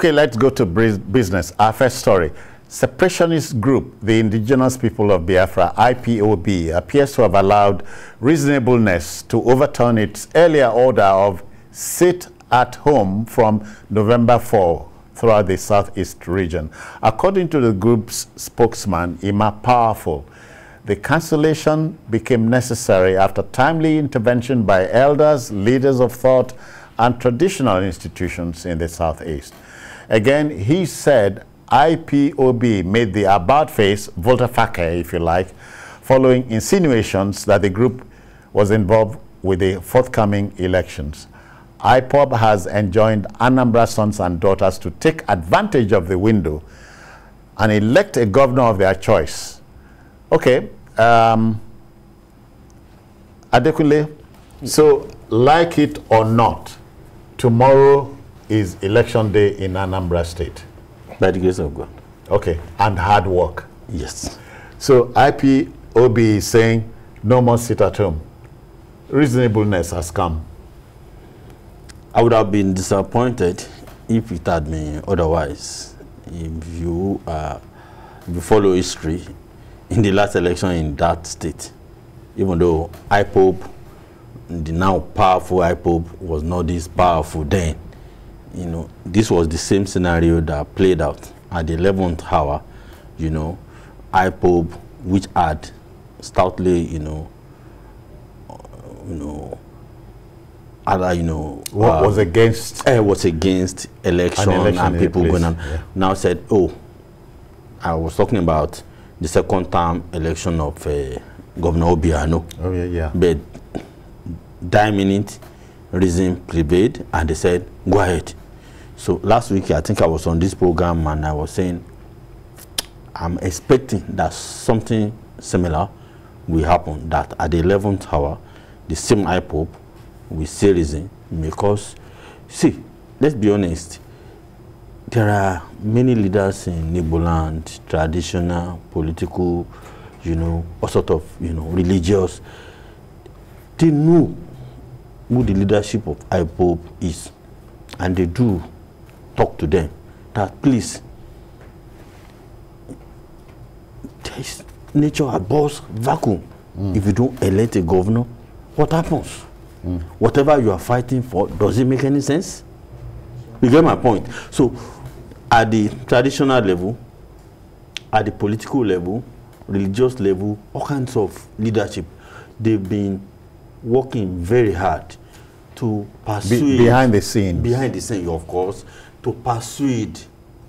Okay, let's go to business. Our first story. Separatist group, the Indigenous People of Biafra, IPOB, appears to have allowed reasonableness to overturn its earlier order of sit at home from November 4 throughout the southeast region. According to the group's spokesman, Ima Powerful, the cancellation became necessary after timely intervention by elders, leaders of thought, and traditional institutions in the southeast. Again, he said IPOB made the about face volte-face, if you like, following insinuations that the group was involved with the forthcoming elections. IPOB has enjoined Anambra sons and daughters to take advantage of the window and elect a governor of their choice. Okay, Adekunle, so like it or not, tomorrow is election day in Anambra State. By the grace of God. Okay, and hard work. Yes. So IPOB is saying no more sit at home. Reasonableness has come. I would have been disappointed if it had been otherwise. If you follow history, in the last election in that state, even though IPOB, the now powerful IPOB, was not this powerful then, you know, this was the same scenario that played out at the 11th hour. You know, IPOB, which had stoutly, was against election and people going on, now said, oh, I was talking about the second term election of Governor Obiano. Oh yeah. But that minute, reason prevailed, and they said, go ahead. So last week, I think I was on this program, and I was saying, I'm expecting that something similar will happen, that at the 11th hour, the same IPOB will say reason, because, see, let's be honest, there are many leaders in Igbo land, traditional, political, all sort of, religious. They know who the leadership of IPOB is, and they do talk to them that, please, there is nature abhors vacuum. If you don't elect a governor, what happens? Whatever you are fighting for, does it make any sense? You get my point? So at the traditional level, at the political level, religious level, all kinds of leadership, they've been working very hard to persuade behind the scenes, of course, to persuade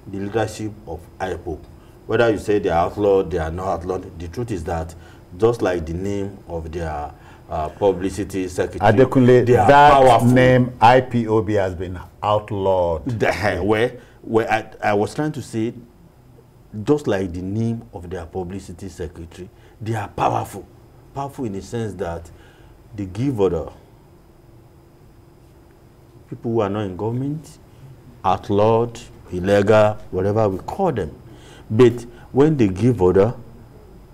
the leadership of IPOB. Whether you say they are outlawed, they are not outlawed, the truth is that just like the name of their publicity secretary, Adekunle, they are that powerful. name IPOB has been outlawed. Where I was trying to say, just like the name of their publicity secretary, they are powerful. Powerful in the sense that they give order. People who are not in government, outlawed, illegal, whatever we call them. But when they give order,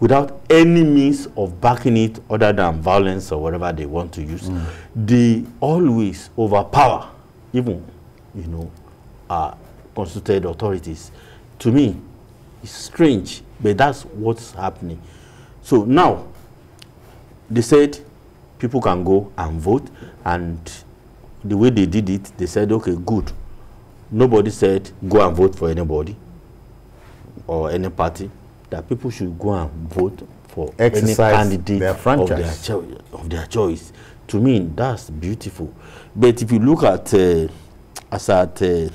without any means of backing it other than violence or whatever they want to use, they always overpower, even, constituted authorities. To me, it's strange, but that's what's happening. So now, they said people can go and vote, and the way they did it, they said, okay, good. Nobody said go and vote for anybody or any party, that people should go and vote for any candidate of their choice. To me, that's beautiful. But if you look at, as at 2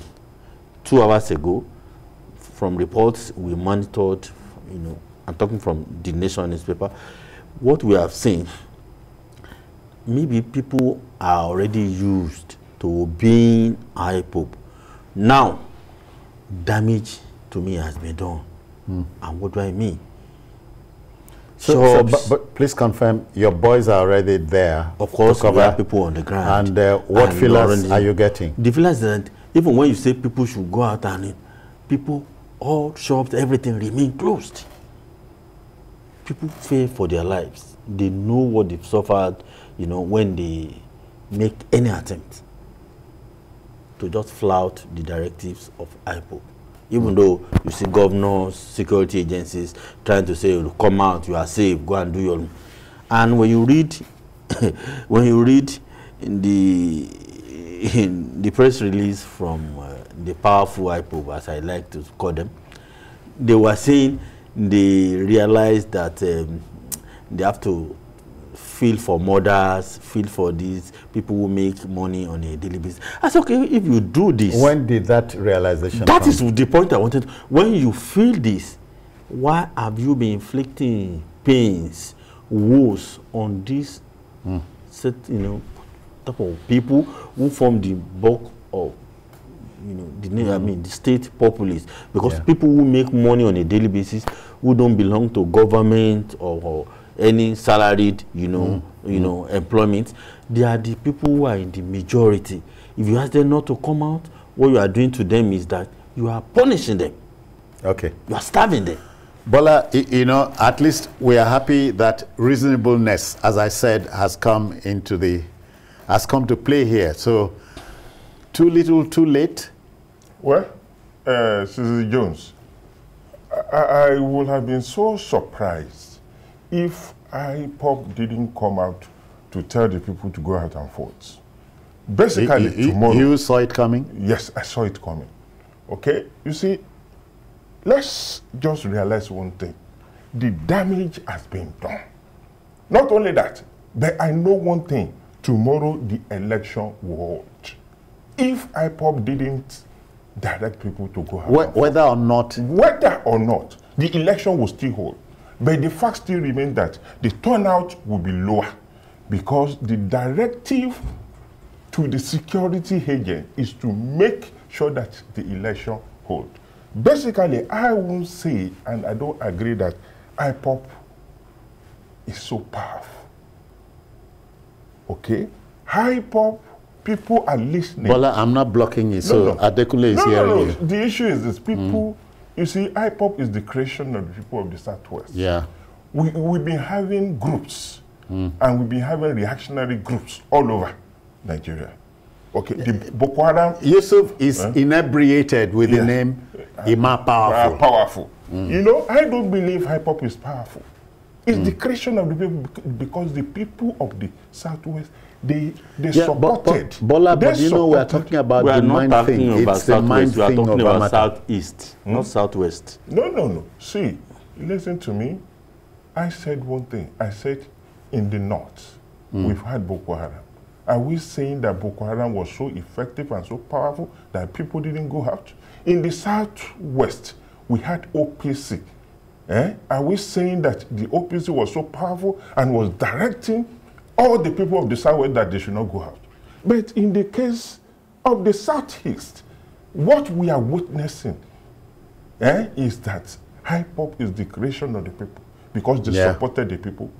hours ago, from reports we monitored, I'm talking from the Nation newspaper, what we have seen, maybe people are already used to obeying IPOB. Now, damage to me has been done. And what do I mean? But please confirm, your boys are already there. Of course, we have people on the ground. And what feelers are you getting? The feelers that even when you say people should go out, and people, all shops, everything remain closed. People fear for their lives. They know what they've suffered, when they make any attempt. to just flout the directives of IPOB. Even though you see governors, security agencies trying to say, come out, you are safe, go and do your... And when you read, when you read in the press release from the powerful IPOB, as I like to call them, they were saying they realized that they have to feel for mothers, feel for these people who make money on a daily basis. I said, okay, if you do this... When did that realization That come? is the point I wanted. When you feel this, why have you been inflicting pains, woes on this set, type of people who form the bulk of, the state populace? Because people who make money on a daily basis, who don't belong to government or any salaried, employment, they are the people who are in the majority. If you ask them not to come out, what you are doing to them is that you are punishing them. Okay. You are starving them. Bola, at least we are happy that reasonableness, as I said, has come to play here. So, too little, too late? Well, Cecily Jones, I would have been so surprised if IPOB didn't come out to tell the people to go out and vote. Basically, tomorrow... You saw it coming? Yes, I saw it coming. Okay? You see, let's just realize one thing. The damage has been done. Not only that, but I know one thing. Tomorrow, the election will hold. If IPOB didn't direct people to go out Whether or not, the election will still hold. But the fact still remains that the turnout will be lower because the directive to the security agent is to make sure that the election holds. Basically, I won't say, and I don't agree that IPOB is so powerful. Okay? IPOB, people are listening. Bola, I'm not blocking you, so Adekunle is hearing you. The issue is this, people... You see, IPOB is the creation of the people of the Southwest. Yeah. We've been having groups, and we've been having reactionary groups all over Nigeria. Okay, the Boko Haram... Yusuf is inebriated with the name Ima Powerful. Powerful. I don't believe IPOB is powerful. It's the creation of the people, because the people of the Southwest, they supported. Bola, but we are talking about the mind thing. It's the mind thing. We are talking about Southeast, not Southwest. No. See, listen to me. I said one thing. I said in the North, we've had Boko Haram. Are we saying that Boko Haram was so effective and so powerful that people didn't go out? In the Southwest, we had OPC. Are we saying that the OPC was so powerful and was directing all the people of the Southwest that they should not go out? But in the case of the Southeast, what we are witnessing is that IPOB is the creation of the people because they supported the people.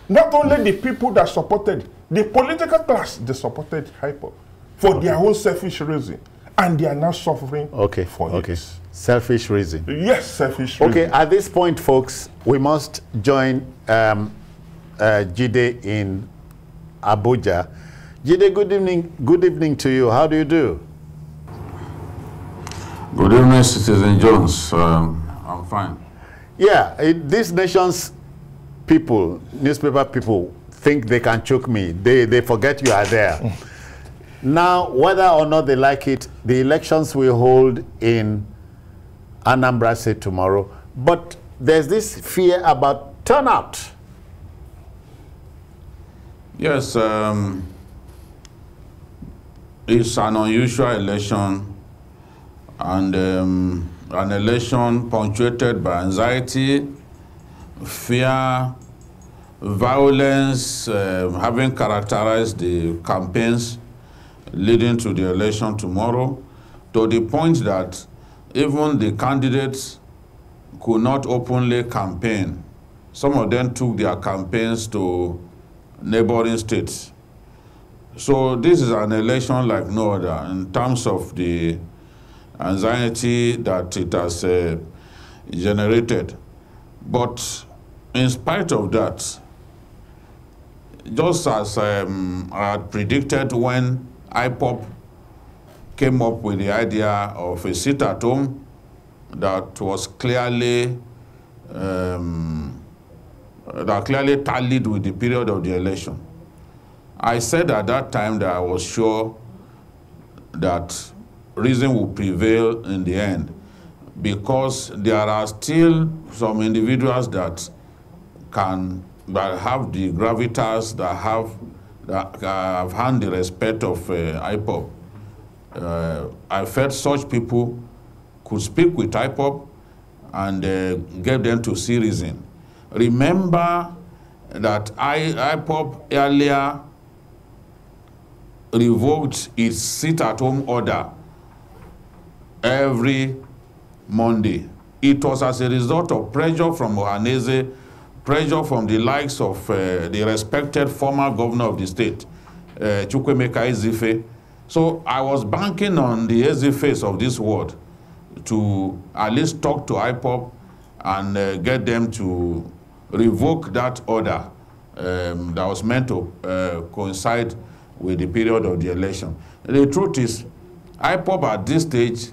Not only the people that supported, the political class, they supported IPOB for their own selfish reason. And they are now suffering for it. Selfish reason. Yes, selfish reason. Okay, at this point, folks, we must join Jide in Abuja. Jide, good evening to you. How do you do? Good evening, Citizen Jones. I'm fine. Yeah, this nation's people, newspaper people, think they can choke me. They forget you are there. Now, whether or not they like it, the elections will hold in Anambra State tomorrow. But there's this fear about turnout. Yes, it's an unusual election, and an election punctuated by anxiety, fear, violence, having characterized the campaigns leading to the election tomorrow, to the point that even the candidates could not openly campaign. Some of them took their campaigns to neighboring states. So this is an election like no other in terms of the anxiety that it has generated. But in spite of that, just as I had predicted when IPOB came up with the idea of a sit-at-home that was clearly tallied with the period of the election. I said at that time that I was sure that reason will prevail in the end, because there are still some individuals that have the gravitas, that have earned the respect of IPOB. I felt such people could speak with IPOB and get them to see reason. Remember that IPOB earlier revoked its sit-at-home order every Monday. It was as a result of pressure from Ohaneze, pressure from the likes of the respected former governor of the state, Chukwemeka Ezife. So I was banking on the Ezifes of this world to at least talk to IPOB and get them to revoke that order that was meant to coincide with the period of the election. The truth is, IPOB at this stage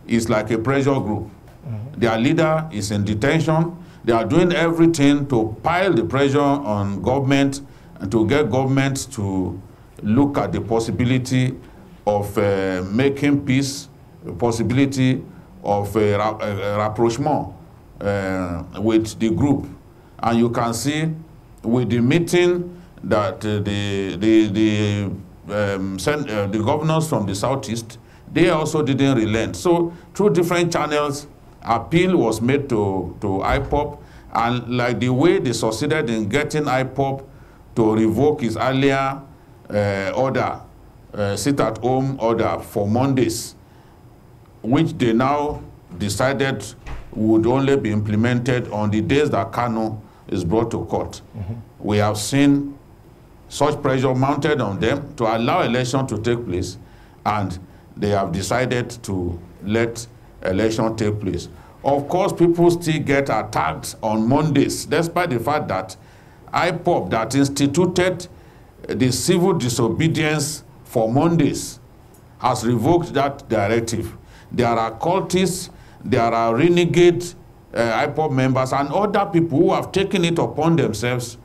is like a pressure group. Their leader is in detention. They are doing everything to pile the pressure on government and to get government to look at the possibility of making peace, the possibility of rapprochement with the group. And you can see with the meeting that the governors from the southeast, they also didn't relent. So through different channels, appeal was made to IPOB, and like the way they succeeded in getting IPOB to revoke his earlier order, sit-at-home order for Mondays, which they now decided would only be implemented on the days that Kanu is brought to court. We have seen such pressure mounted on them to allow election to take place, and they have decided to let election take place. Of course, people still get attacked on Mondays, despite the fact that IPOB, that instituted the civil disobedience for Mondays, has revoked that directive. There are cultists, there are renegade IPOB members and other people who have taken it upon themselves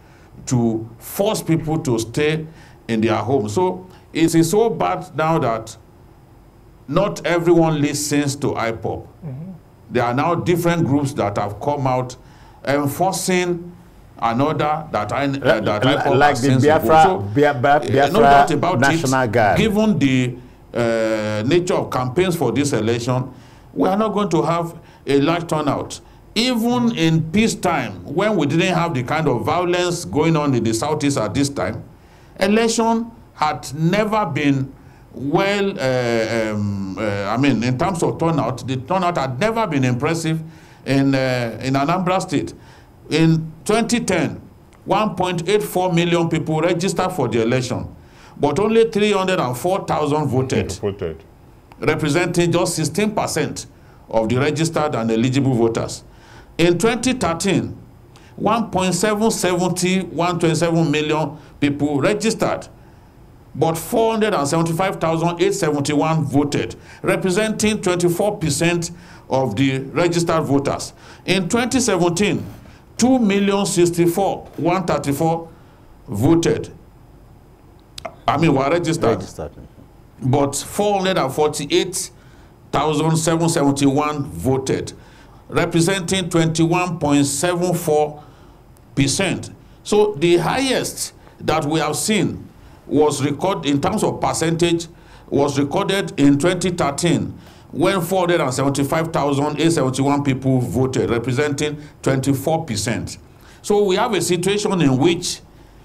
to force people to stay in their homes. So it is so bad now that not everyone listens to IPOB. There are now different groups that have come out enforcing an order that IPOB like has the since Biafra, so, Biafra no doubt about National it, Guard. given the nature of campaigns for this election, we are not going to have a large turnout. Even in peacetime, when we didn't have the kind of violence going on in the southeast at this time, election had never been well, I mean, in terms of turnout, the turnout had never been impressive in Anambra State. In 2010, 1.84 million people registered for the election, but only 304,000 voted, representing just 16% of the registered and eligible voters. In 2013, 1.727 million people registered, but 475,871 voted, representing 24% of the registered voters. In 2017, 2,064,134 voted. Were registered. But 448,771 voted, representing 21.74%. So the highest that we have seen was recorded in terms of percentage was recorded in 2013 when 475,871 people voted, representing 24%. So we have a situation in which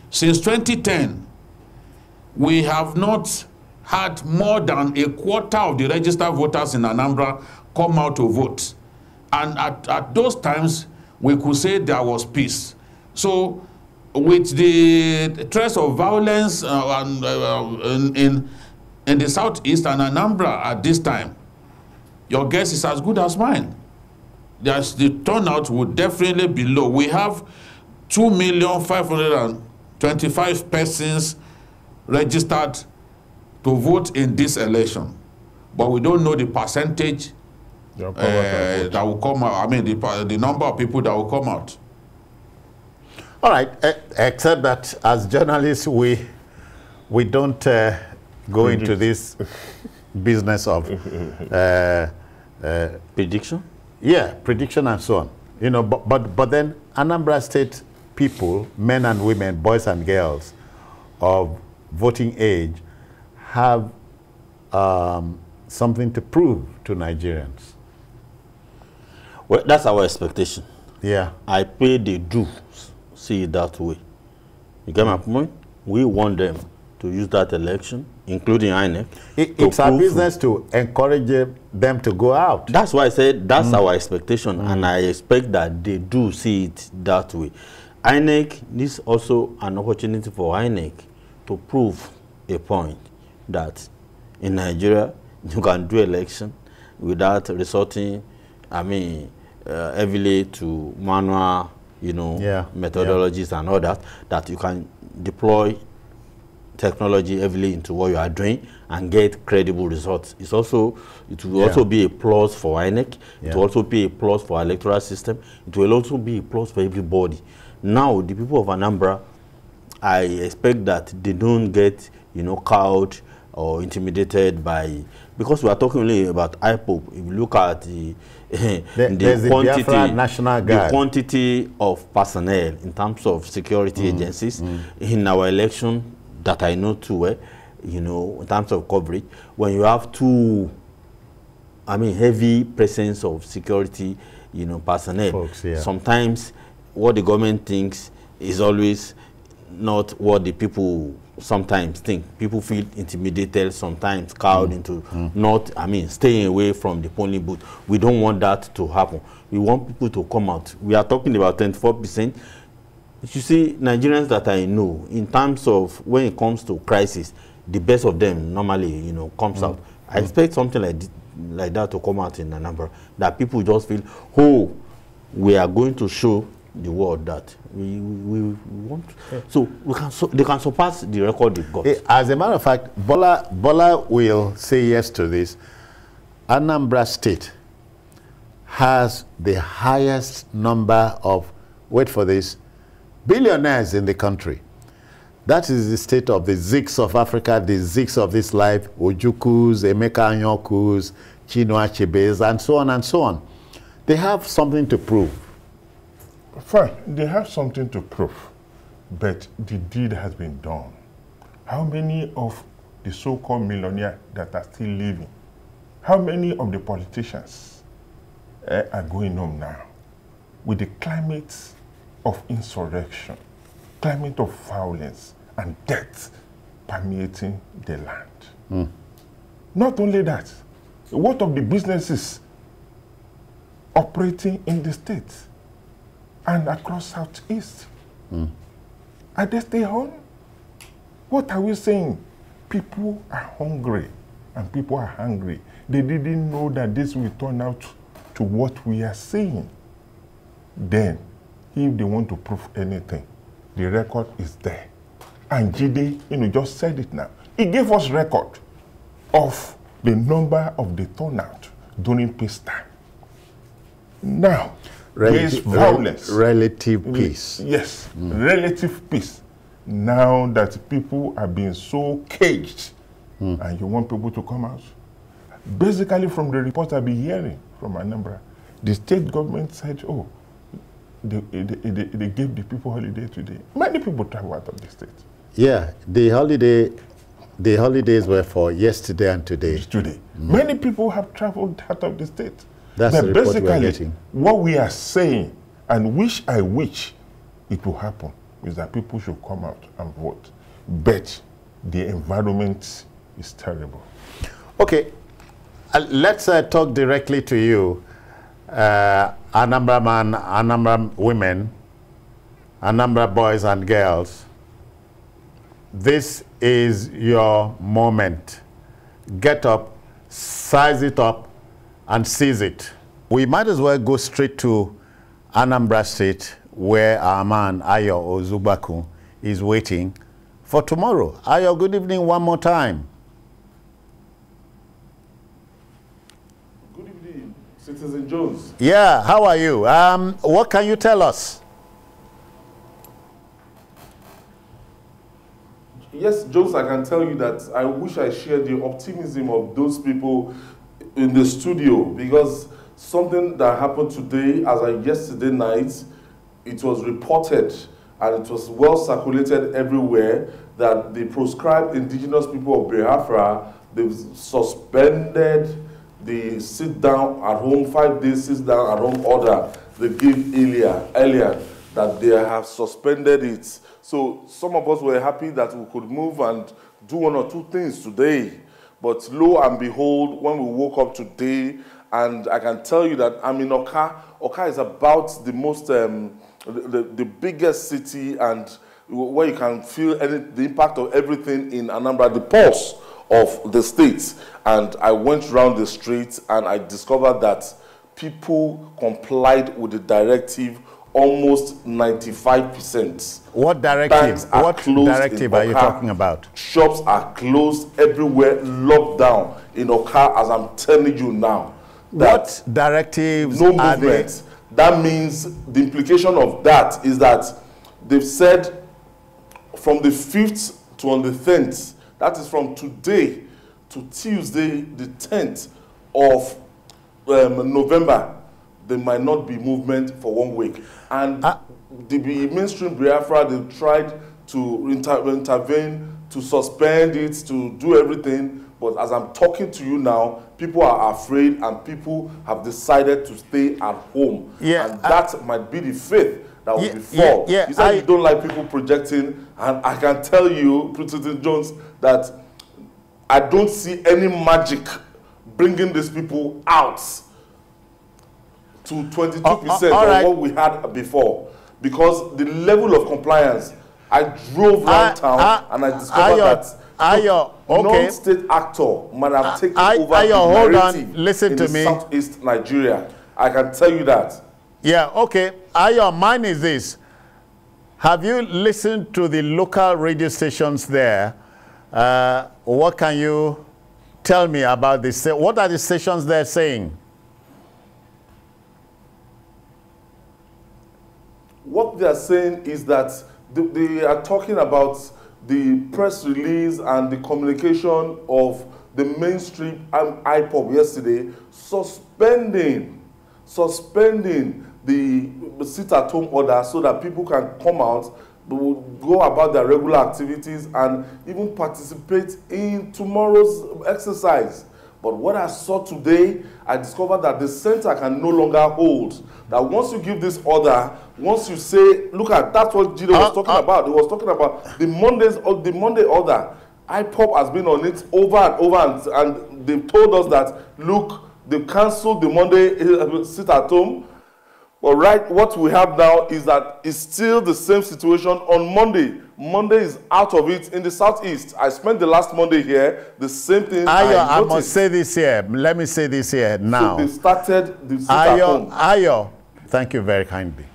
since 2010 we have not had more than a quarter of the registered voters in Anambra come out to vote. And at those times, we could say there was peace. So with the threats of violence in the southeast and Anambra at this time, your guess is as good as mine. The turnout would definitely be low. We have 2,525,000 persons registered to vote in this election. but we don't know the percentage that will come out. I mean, the number of people that will come out. All right, except that as journalists, we don't go into this business of prediction. Yeah, prediction and so on. You know, but then Anambra State people, men and women, boys and girls of voting age, have something to prove to Nigerians. Well, that's our expectation. Yeah. I pray they do see it that way. You get my point? We want them to use that election, including INEC. It's our business to encourage them to go out. That's why I said that's our expectation, and I expect that they do see it that way. INEC is also an opportunity for INEC to prove a point that in Nigeria you can do election without resorting, heavily to manual, methodologies and all that, that you can deploy technology heavily into what you are doing and get credible results. It will also be a plus for INEC. It will also be a plus for our electoral system. It will also be a plus for everybody. Now, the people of Anambra, I expect that they don't get, cowed or intimidated by, because we are talking only about IPOB. If you look at the quantity of personnel in terms of security agencies in our election that I know too well, in terms of coverage, when you have heavy presence of security, personnel, folks, sometimes what the government thinks is always not what the people sometimes think. People feel intimidated, sometimes cowed into staying away from the polling booth. We don't want that to happen. We want people to come out. We are talking about 24%. You see, Nigerians that I know, in terms of when it comes to crisis, the best of them normally, comes out. I expect something like that to come out in Anambra, that people just feel, oh, we are going to show the world that we want. So they can surpass the record they've got. As a matter of fact, Bola will say yes to this. Anambra State has the highest number of, wait for this, billionaires in the country. That is the state of the Ziks of Africa, the Ziks of this life, Ojukus, Emeka Anyokus, Chinua Achebes, and so on and so on. They have something to prove. Fine, they have something to prove, but the deed has been done. How many of the so-called millionaires that are still living, how many of the politicians are going home now with the climate of insurrection, climate of violence and death permeating the land? Not only that, what of the businesses operating in the state and across Southeast? Are they stay home? What are we saying? People are hungry and people are hungry. They didn't know that this will turn out to what we are saying. Then, if they want to prove anything, the record is there. And Jide, just said it now. He gave us record of the number of the turnout during peace time. Now, there is violence. Relative peace. Yes, relative peace. Now that people are being so caged, and you want people to come out. Basically, from the reports I've been hearing from Anambra, the state government said, oh, they gave the people holiday today. Many people travel out of the state. Yeah, the holidays were for yesterday and today. Many people have traveled out of the state. That's the report we are getting. What we are saying, and I wish it will happen, is that people should come out and vote. But the environment is terrible. Okay, let's talk directly to you, Anambra man, Anambra women, Anambra boys and girls. This is your moment. Get up, size it up, and seize it. We might as well go straight to Anambra State, where our man Ayo Ozubaku is waiting for tomorrow. Ayo, good evening one more time. Good evening, Citizen Jones. Yeah, how are you? What can you tell us? Yes, Jones, I can tell you that I wish I shared the optimism of those people in the studio, because something that happened today, as of yesterday night, it was reported and it was well circulated everywhere that the proscribed indigenous people of Biafra, they've suspended the sit down at home, 5 days sit down at home order they gave earlier, that they have suspended it. So some of us were happy that we could move and do 1 or 2 things today. But lo and behold, when we woke up today, and I can tell you that I'm in Oka. Oka is about the most, the biggest city, and where you can feel the impact of everything in Anambra, the pulse of the state. And I went around the streets and I discovered that people complied with the directive almost 95%. What directive? What directive are you talking about? Shops are closed everywhere, locked down in Oka, as I'm telling you now. What directives no are movement. That means the implication of that is that they've said from the 5th to on the 10th, that is from today to Tuesday, the 10th of November, there might not be movement for 1 week. And the mainstream Biafra, they tried to intervene, to suspend it, to do everything. But as I'm talking to you now, people are afraid and people have decided to stay at home. Yeah, and that might be the faith that will befall. You said you don't like people projecting, and I can tell you, President Jones, that I don't see any magic bringing these people out to 22% of what we had before, because the level of compliance, I drove around town and I discovered that non-state actor might have taken over the narrative listen to me. Southeast Nigeria. I can tell you that. Yeah, okay. Mine is this. Have you listened to the local radio stations there? What can you tell me about this? What are the stations there saying? What they are saying is that they are talking about the press release and the communication of the mainstream IPOB yesterday suspending the sit-at-home order so that people can come out, go about their regular activities and even participate in tomorrow's exercise. But what I saw today, I discovered that the center can no longer hold. That once you give this order, once you say, look at, that's what Jido was talking about. He was talking about the Monday order. IPOB has been on it over and over, and they've told us that, look, they canceled the Monday sit at home. But right, what we have now is that it's still the same situation on Monday. Monday is out of it in the Southeast. I spent the last Monday here, the same thing. I must say this here. Let me say this here now. So they started the sit at home. Thank you very kindly.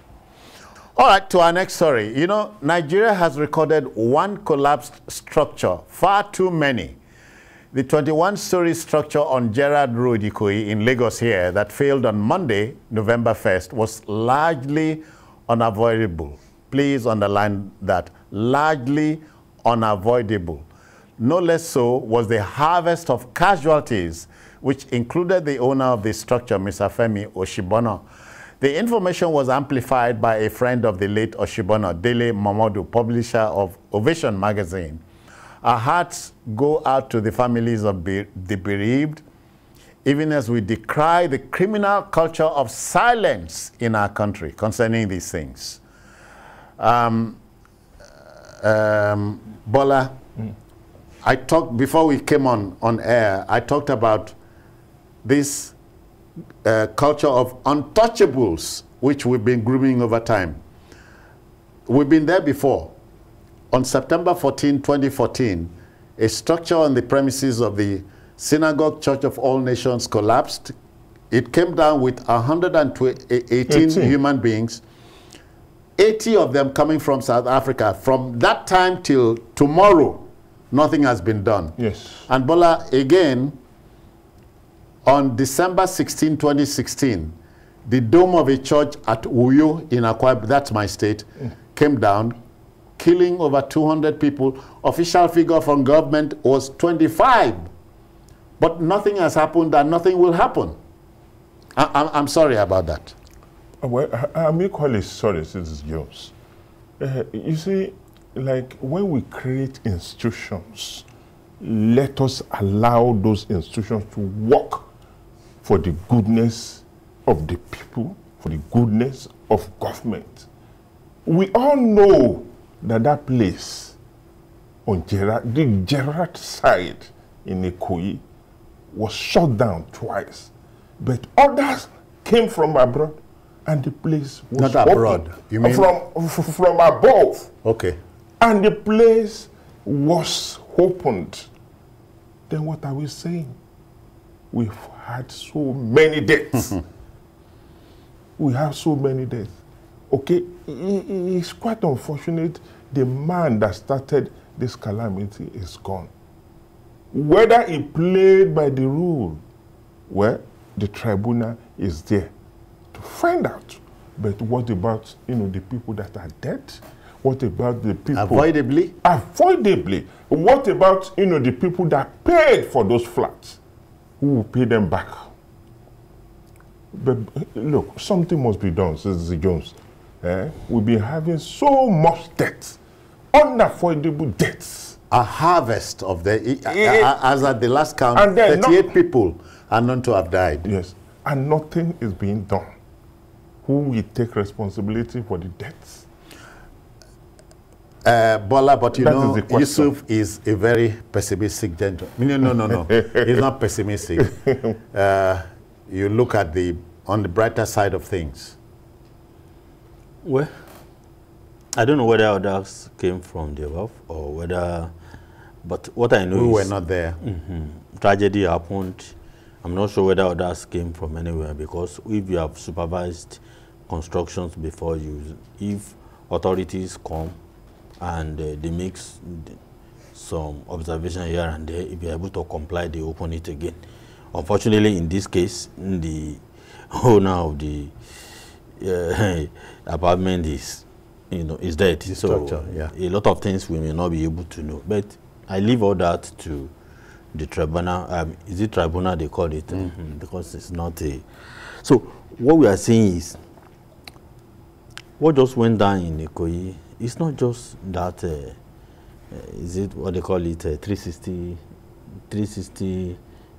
All right, to our next story. You know, Nigeria has recorded one collapsed structure, far too many. The 21-story structure on Gerrard Road, Ikoyi, in Lagos here, that failed on Monday, November 1st, was largely unavoidable. Please underline that, largely unavoidable. No less so was the harvest of casualties, which included the owner of the structure, Mr. Femi Oshibono. The information was amplified by a friend of the late Oshibono, Dele Momodu, publisher of Ovation magazine. Our hearts go out to the families of the bereaved, even as we decry the criminal culture of silence in our country concerning these things. Bola, I talked, before we came on air, I talked about this culture of untouchables, which we've been grooming over time. We've been there before. On September 14, 2014, a structure on the premises of the Synagogue Church of All Nations collapsed. It came down with 118 human beings, 80 of them coming from South Africa. From that time till tomorrow, nothing has been done. Yes. And Bola, again, on December 16, 2016, the dome of a church at Uyo in Akwa Ibom, that's my state, came down, killing over 200 people. Official figure from government was 25. But nothing has happened and nothing will happen. I'm sorry about that. Well, I'm equally sorry, Mrs. Jones. You see, like when we create institutions, let us allow those institutions to work for the goodness of the people, for the goodness of government. We all know that that place on the Gerard side in Ikoyi was shut down twice. But others came from abroad and the place was not abroad. You mean from above. Okay. And the place was opened. Then what are we saying? We've had so many deaths. We have so many deaths. Okay, it's quite unfortunate. The man that started this calamity is gone. Whether he played by the rule, well, the tribunal is there to find out. But what about, the people that are dead? What about the people? Avoidably? Avoidably. What about, the people that paid for those flats? Who will pay them back? But look, something must be done, says Jones. We've been having so much debt, unavoidable debts. A harvest of as at the last count, 38 people are known to have died. Yes, and nothing is being done. Who will take responsibility for the debts? Bola, but Yusuf is a very pessimistic gentleman. No. He's not pessimistic. You look at on the brighter side of things. Well, I don't know whether others came from the above or whether, but what I know is... We were not there. Tragedy happened. I'm not sure whether others came from anywhere, because if you have supervised constructions before you, if authorities come and they make some observation here and there, if you're able to comply, they open it again. Unfortunately, in this case, the owner of the apartment is dead. So yeah, a lot of things we may not be able to know. But I leave all that to the tribunal. Is it tribunal they call it? Because it's not a... So what we are saying is, what just went down in Ikoyi, it's not just that, is it what they call it, 360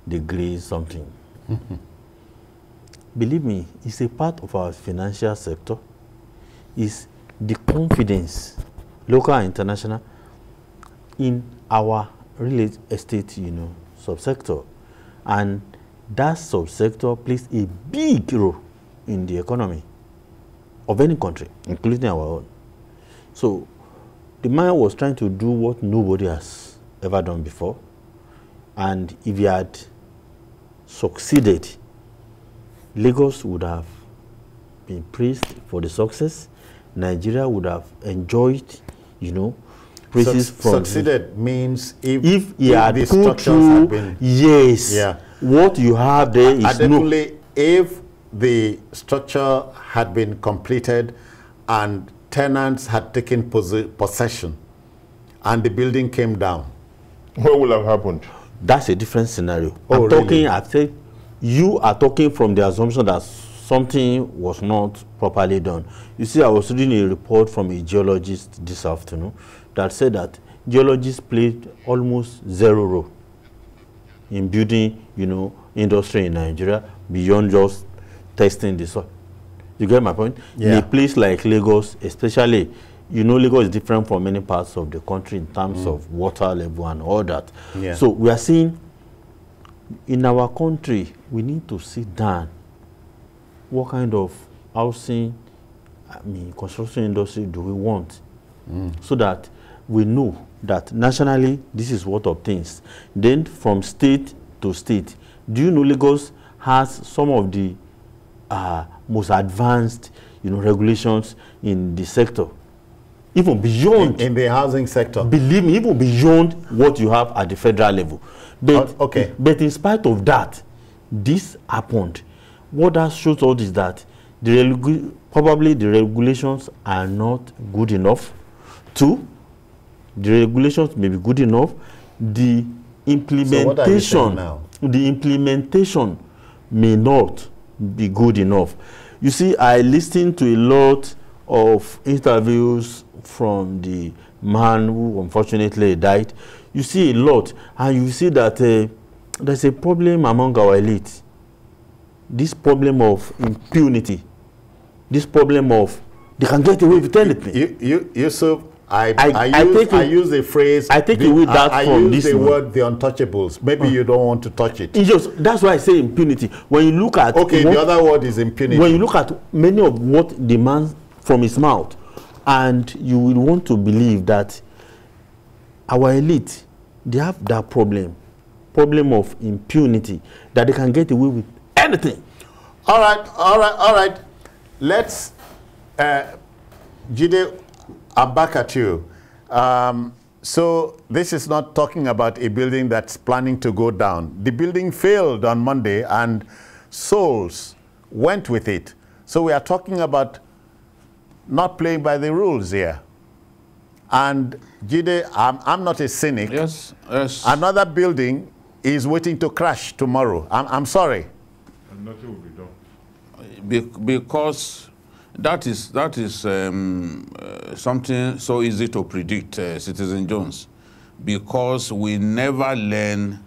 degrees something. Believe me, it's a part of our financial sector. It's the confidence, local and international, in our real estate, subsector. And that subsector plays a big role in the economy of any country, including our own. So the man was trying to do what nobody has ever done before. And if he had succeeded, Lagos would have been praised for the success. Nigeria would have enjoyed, praises from... Succeeded means if he had put through, yes, yeah. What you have there is adequately, if the structure had been completed and tenants had taken possession and the building came down, what will have happened? That's a different scenario. Really? I said, you are talking from the assumption that something was not properly done. You see, I was reading a report from a geologist this afternoon that said that geologists played almost zero role in building, industry in Nigeria beyond just testing the soil. You get my point? Yeah. In a place like Lagos, especially, Lagos is different from many parts of the country in terms of water level and all that. Yeah. So we are seeing in our country, we need to sit down. What kind of housing, construction industry do we want? So that we know that nationally, this is what obtains. Then from state to state, do you know Lagos has some of the most advanced, regulations in the sector? Even beyond... In the housing sector? Believe me, even beyond what you have at the federal level. But, but in spite of that, this happened. What that shows us is that probably the regulations are not good enough. 2, the regulations may be good enough. The implementation, may not be good enough. You see, I listened to a lot of interviews from the man who unfortunately died. You see a lot, and you see that there's a problem among our elite. This problem of impunity, this problem of they can get away with anything. Yusuf, I use the phrase. I take away that I from use this the word the untouchables. Maybe you don't want to touch it. That's why I say impunity. When you look at the other word is impunity. When you look at many of what the man from his mouth, and you will want to believe that our elite, they have that problem of impunity, that they can get away with anything. All right. Let's, Jide, I'm back at you. So this is not talking about a building that's planning to go down. The building failed on Monday and souls went with it. So we are talking about not playing by the rules here. And Jide, I'm not a cynic. Yes. Another building is waiting to crash tomorrow. I'm sorry. And nothing will be done. Because that is something so easy to predict, Citizen Jones, because we never learn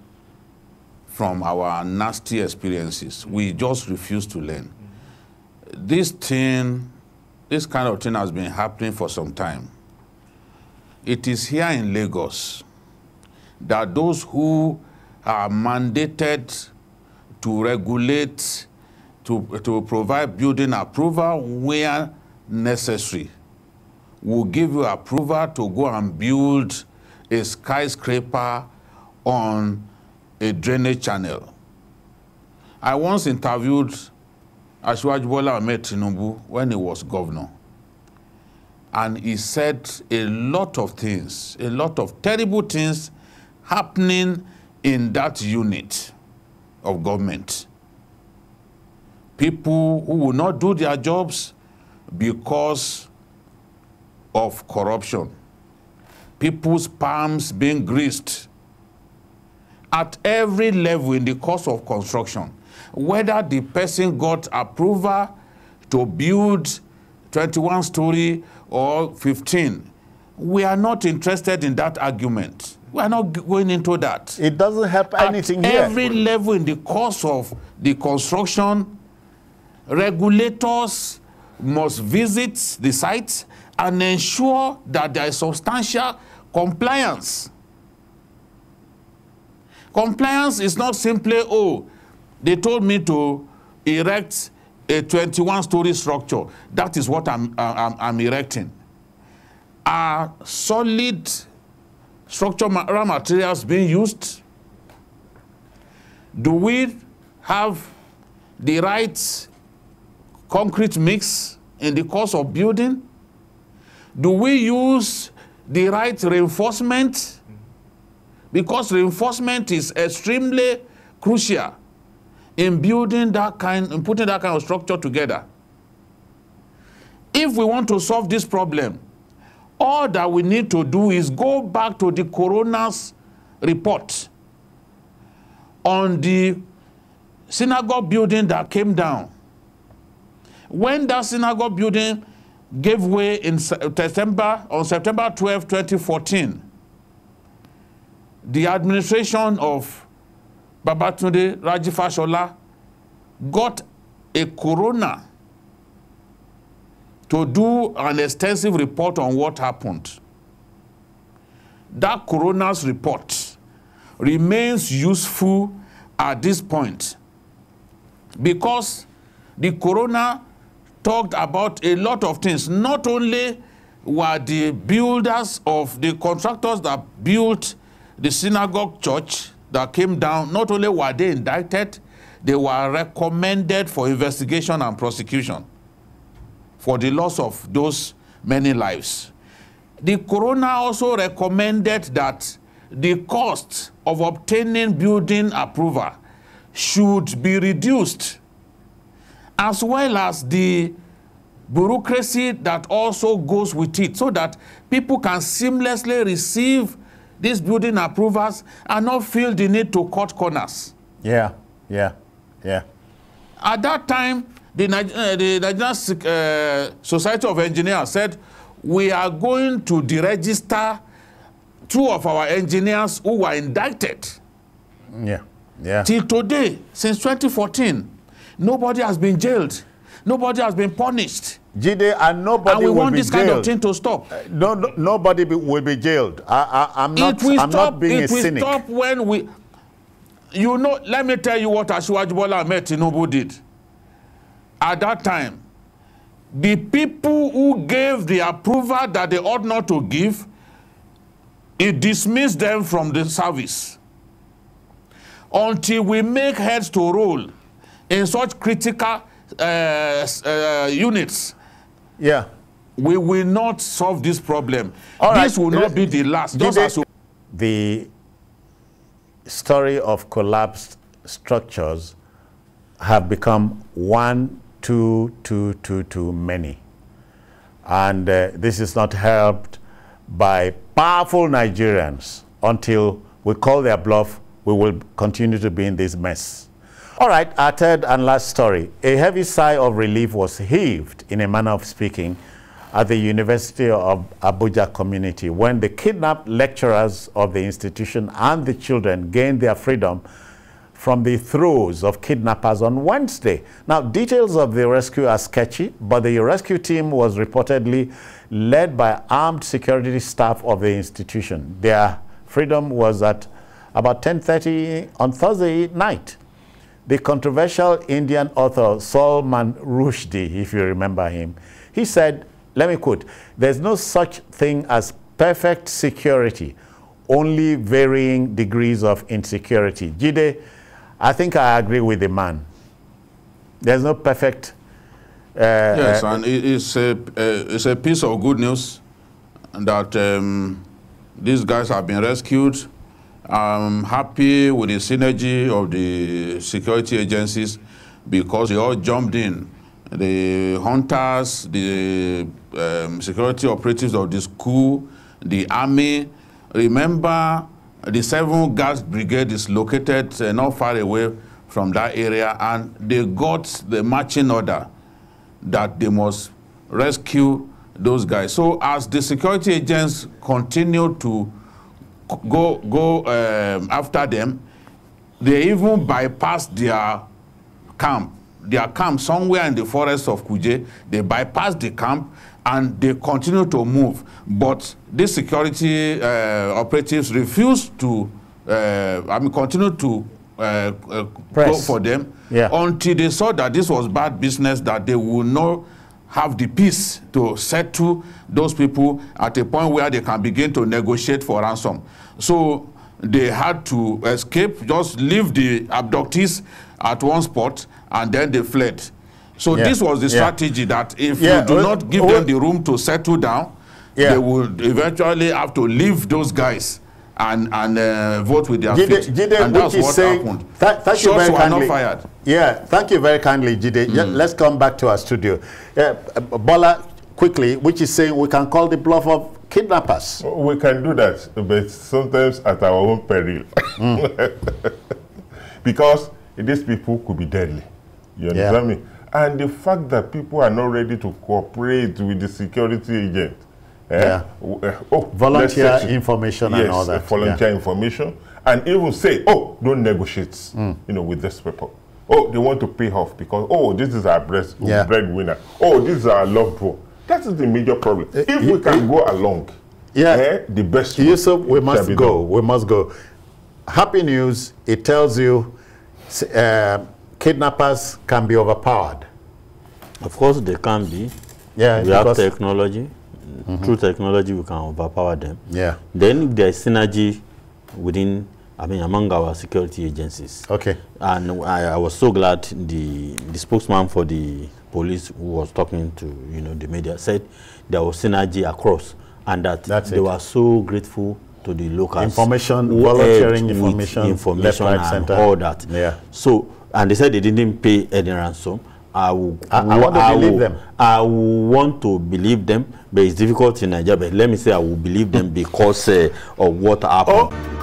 from our nasty experiences. We just refuse to learn. This kind of thing has been happening for some time. It is here in Lagos that those who are mandated to regulate, to provide building approval where necessary, will give you approval to go and build a skyscraper on a drainage channel. I once interviewed Asiwaju Bola Ahmed Tinubu when he was governor, and he said a lot of things, a lot of terrible things happening in that unit of government. People who will not do their jobs because of corruption. People's palms being greased at every level in the course of construction. Whether the person got approval to build 21-story or 15, we are not interested in that argument. We are not going into that. It doesn't help anything here. At every level in the course of the construction, regulators must visit the site and ensure that there is substantial compliance. Compliance is not simply, oh, they told me to erect a 21-story structure. That is what I'm erecting. Are solid structural materials being used? Do we have the right concrete mix in the course of building? Do we use the right reinforcement? Because reinforcement is extremely crucial in building that kind, in putting that kind of structure together. If we want to solve this problem, all that we need to do is go back to the coroner's report on the synagogue building that came down. When that synagogue building gave way on September 12, 2014, the administration of Babatunde Raji Fashola got a coroner to do an extensive report on what happened. That coroner's report remains useful at this point because the coroner talked about a lot of things. Not only were the builders of the contractors that built the synagogue church that came down, not only were they indicted, they were recommended for investigation and prosecution for the loss of those many lives. The coroner also recommended that the cost of obtaining building approval should be reduced, as well as the bureaucracy that also goes with it, so that people can seamlessly receive these building approvals and not feel the need to cut corners. Yeah. At that time, the Nigerian Society of Engineers said, we are going to deregister 2 of our engineers who were indicted. Till today, since 2014, nobody has been jailed. Nobody has been punished. Jide, and nobody and we will want be this jailed. kind of thing to stop. Nobody will be jailed. I'm not being a cynic. It will stop when we... You know, let me tell you what Asiwaju Bola Ahmed Tinubu did. At that time, the people who gave the approval that they ought not to give, it dismissed them from the service. Until we make heads to roll in such critical units, we will not solve this problem. This will not be the last. The story of collapsed structures have become one too many. And this is not helped by powerful Nigerians. Until we call their bluff, we will continue to be in this mess. All right, our third and last story. A heavy sigh of relief was heaved, in a manner of speaking, at the University of Abuja community when the kidnapped lecturers of the institution and the children gained their freedom from the throes of kidnappers on Wednesday. Now, details of the rescue are sketchy, but the rescue team was reportedly led by armed security staff of the institution. Their freedom was at about 10:30 on Thursday night. The controversial Indian author Salman Rushdie, if you remember him, he said, let me quote, "There's no such thing as perfect security, only varying degrees of insecurity." Jide, I think I agree with the man. There's no perfect... yes, and it's a piece of good news that these guys have been rescued. I'm happy with the synergy of the security agencies because they all jumped in. The hunters, the security operatives of the school, the army. Remember, the 7th Guards Brigade is located not far away from that area, and they got the marching order that they must rescue those guys. So as the security agents continue to go after them, they even bypassed their camp somewhere in the forest of Kuje. They bypassed the camp and they continue to move. But these security operatives refused to, continue to go for them until they saw that this was bad business, that they would not have the peace to settle those people at a point where they can begin to negotiate for ransom. So they had to escape, just leave the abductees at one spot, and then they fled. So this was the strategy, that if you do not give them the room to settle down, they would eventually have to leave those guys and vote with their feet. And that's what happened. Thank you very kindly. Not fired. Yeah, thank you very kindly, Jide. Let's come back to our studio. Bola, quickly, which is saying we can call the bluff of kidnappers. We can do that, but sometimes at our own peril. Because these people could be deadly. You understand me? And the fact that people are not ready to cooperate with the security agent. Volunteer information and all that. Volunteer information. And even say, oh, don't negotiate with this people. Oh, they want to pay off because, oh, this is our breadwinner. Oh, this is our loved one. That is the major problem. If we can go along, the best. Yusuf, we must go. We must go. Happy news, it tells you kidnappers can be overpowered. Of course they can be. We have technology. Through technology we can overpower them. Then if there is synergy within, among our security agencies. And I was so glad the spokesman for the police who was talking to the media said there was synergy across, and that they were so grateful to the locals. Information, who volunteering helped with information, left, right, and center. all that. Yeah. So, and they said they didn't pay any ransom. I want to believe them. I want to believe them, but it's difficult in Nigeria. But let me say I will believe them because of what happened.